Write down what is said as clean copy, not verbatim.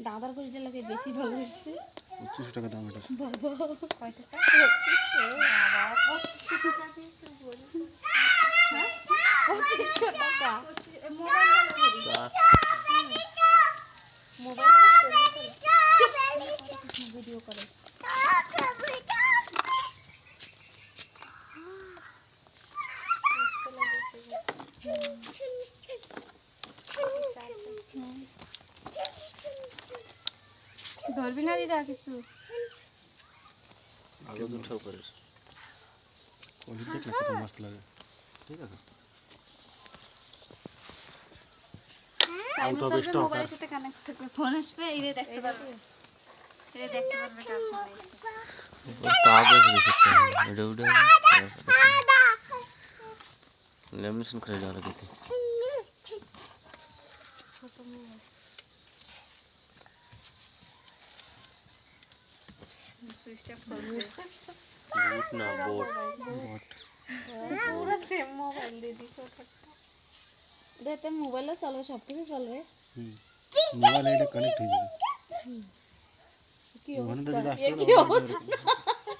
দাদার কলিটা লাগে বেশি ভালো হয়েছে। 25 টাকা দাম এটা। বাবা কয় টাকা? 2500 বাবা 2500 টাকা দিয়ে তুই বলিস হ্যাঁ 2500 টাকা মোবাইল মোবাইল ভিডিও করে ধরবি না রিরা কিছু আলো দুটাও করে কোয়ালিটি দেখলে কত মস্ত লাগে। ঠিক আছে আউট অফ স্টক মোবাইলের সাথে কানেক্ট থাকবে ফোন আসবে এরে দেখতে পারবে कागज भी सकते हैं उड़ा उड़ा लेमिनेशन करे जा रही थी बूट ना बोट पूरा सेम मोबाइल दे दी छोटा देते मोबाइल चलবে সব কিছু চলবে মোবাইল এটা কানেক্ট হয়ে যাবে কি ওখানে তো অবস্থা যদি আসতে